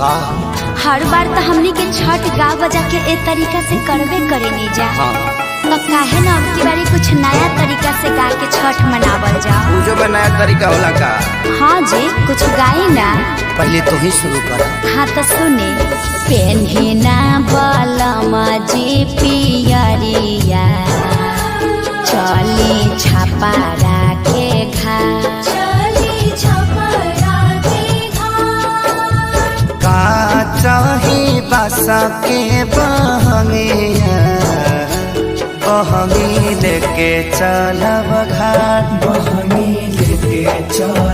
का हर बार तो हमनी के छठ गा बजा के ए तरीका से करबे करे नहीं जा। हाँ तो काहे ना अब की बारी कुछ नया तरीका से गा के छठ मनावल जा। पूजो में नया तरीका होला का? हाँ जी कुछ गाई ना। पहले तो ही शुरू कर। हाँ तो सुने। पेन्हिना बलमा जी पियरिया चली छपारा के घाट का चाही बासा के बहंगिया बहंगी लेके चलब घाट बहंगी लेके चल